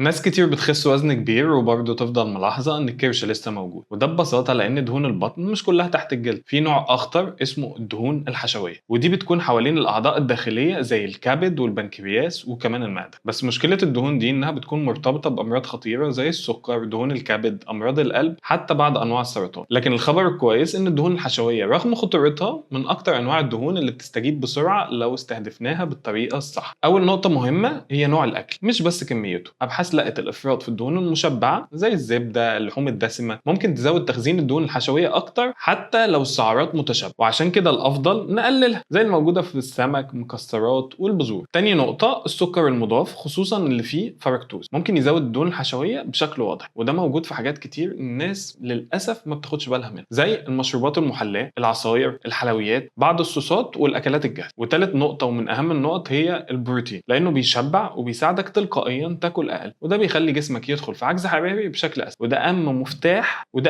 ناس كتير بتخس وزن كبير وبرضه تفضل ملاحظة إن الكرش لسه موجود، وده ببساطة لأن دهون البطن مش كلها تحت الجلد، في نوع أخطر اسمه الدهون الحشوية، ودي بتكون حوالين الأعضاء الداخلية زي الكبد والبنكرياس وكمان المعدة، بس مشكلة الدهون دي إنها بتكون مرتبطة بأمراض خطيرة زي السكر، دهون الكبد، أمراض القلب، حتى بعض أنواع السرطان، لكن الخبر الكويس إن الدهون الحشوية رغم خطورتها من أكتر أنواع الدهون اللي بتستجيب بسرعة لو استهدفناها بالطريقة الصح. أول نقطة مهمة هي نوع الأكل مش بس كميته، أبحاث لقت الإفراط في الدهون المشبعة زي الزبدة، اللحوم الدسمة ممكن تزود تخزين الدهون الحشوية أكتر حتى لو السعرات متشابهة، وعشان كده الأفضل نقللها زي الموجودة في السمك، مكسرات والبذور. تاني نقطة السكر المضاف خصوصا اللي فيه فركتوز ممكن يزود الدهون الحشوية بشكل واضح، وده موجود في حاجات كتير الناس للأسف ما بتاخدش بالها منها زي المشروبات المحلاة، العصاير، الحلويات، بعض الصوصات والأكلات الجاهزة. وتالت نقطة ومن أهم النقط هي البروتين، لأنه بيشبع وبيساعدك تلقائيا تاكل أقل، وده بيخلي جسمك يدخل في عجز حراري بشكل اسهل، وده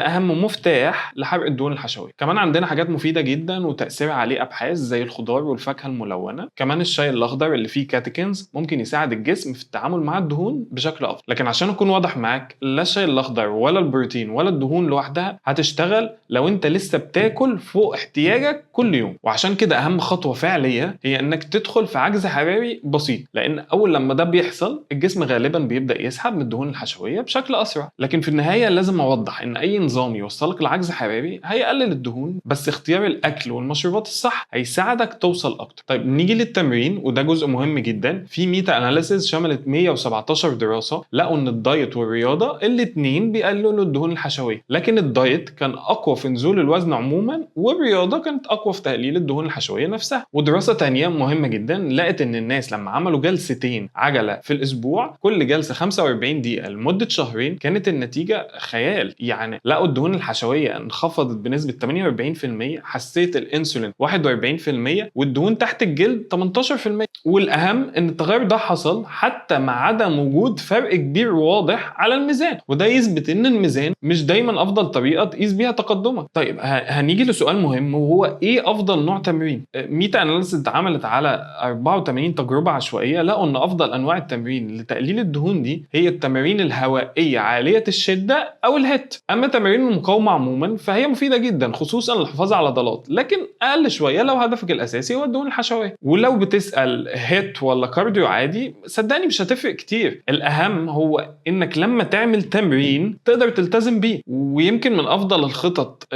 اهم مفتاح لحرق الدهون الحشويه. كمان عندنا حاجات مفيده جدا وتاثيرها عليه ابحاث زي الخضار والفاكهه الملونه، كمان الشاي الاخضر اللي فيه كاتيكنز ممكن يساعد الجسم في التعامل مع الدهون بشكل افضل. لكن عشان اكون واضح معاك، لا الشاي الاخضر ولا البروتين ولا الدهون لوحدها هتشتغل لو انت لسه بتاكل فوق احتياجك كل يوم، وعشان كده اهم خطوه فعليه هي انك تدخل في عجز حراري بسيط، لان اول لما ده بيحصل الجسم غالبا بيبدا يسحب من الدهون الحشويه بشكل اسرع. لكن في النهايه لازم اوضح ان اي نظام يوصلك لعجز حراري هيقلل الدهون، بس اختيار الاكل والمشروبات الصح هيساعدك توصل اكتر. طيب نيجي للتمرين، وده جزء مهم جدا. في ميتا اناليسيز شملت 117 دراسه لقوا ان الدايت والرياضه الاثنين بيقللوا الدهون الحشويه، لكن الدايت كان اقوى في نزول الوزن عموما والرياضه كانت اقوى في تقليل الدهون الحشويه نفسها. ودراسه تانية مهمه جدا لقت ان الناس لما عملوا جلستين عجله في الاسبوع، كل جلسه 45 دقيقه لمده شهرين، كانت النتيجه خيال. يعني لقوا الدهون الحشويه انخفضت بنسبه 48%، حساسيه الانسولين 41%، والدهون تحت الجلد 18%. والاهم ان التغير ده حصل حتى مع عدم وجود فرق كبير واضح على الميزان، وده يثبت ان الميزان مش دايما افضل طريقه تقيس بيها تقدمك. طيب هنيجي لسؤال مهم، وهو ايه افضل نوع تمرين؟ ميتا اناليسيس اتعملت على 84 تجربه عشوائيه، لقوا ان افضل انواع التمرين لتقليل الدهون دي هي التمارين الهوائيه عاليه الشده او الهيت. اما تمارين المقاومه عموما فهي مفيده جدا خصوصا للحفاظ على العضلات، لكن اقل شويه لو هدفك الاساسي هو الدهون الحشويه. ولو بتسال هيت ولا كارديو عادي، صدقني مش هتفرق كتير، الاهم هو انك لما تعمل تمرين تقدر تلتزم بيه. ويمكن من افضل الخطط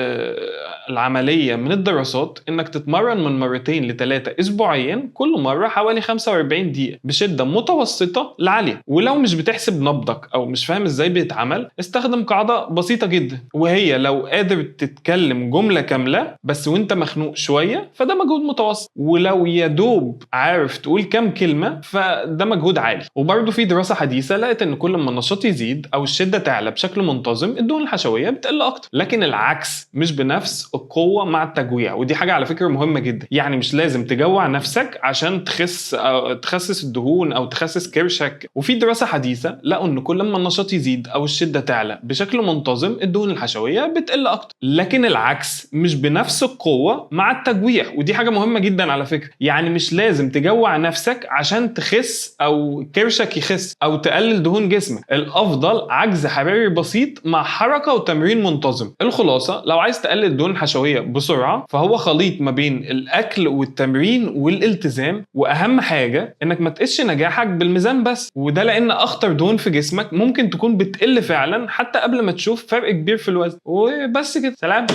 العمليه من الدراسات انك تتمرن من 2 ل 3 اسبوعيا، كل مره حوالي 45 دقيقه بشده متوسطه لعاليه. ولو مش بتحسب نبضك او مش فاهم ازاي بيتعمل، استخدم قاعده بسيطه جدا، وهي لو قادر تتكلم جمله كامله بس وانت مخنوق شويه فده مجهود متوسط، ولو يا دوب عارف تقول كام كلمه فده مجهود عالي. وبرده في دراسه حديثه لقت ان كل ما النشاط يزيد او الشده تعلى بشكل منتظم، الدهون الحشويه بتقل اكتر، لكن العكس مش بنفس القوه مع التجويع. ودي حاجه على فكره مهمه جدا، يعني مش لازم تجوع نفسك عشان تخس أو تخسس الدهون او تخسس كرشك. وفي دراسه حديثه لقوا ان كل ما النشاط يزيد او الشده تعلى بشكل منتظم، الدهون الحشويه بتقل اكتر، لكن العكس مش بنفس القوه مع التجويع. ودي حاجه مهمه جدا على فكره، يعني مش لازم تجوع نفسك عشان تخس او كرشك يخس او تقلل دهون جسمك. الافضل عجز حراري بسيط مع حركه وتمرين منتظم. الخلاصه لو عايز تقلل الدهون الحشويه بسرعه فهو خليط ما بين الاكل والتمرين والالتزام، واهم حاجه انك ما تقيسش نجاحك بالميزان بس، وده لان اخطر دهون في جسمك ممكن تكون بتقل فعلا حتى قبل ما تشوف فرق كبير في الوزن. وبس كده، سلام.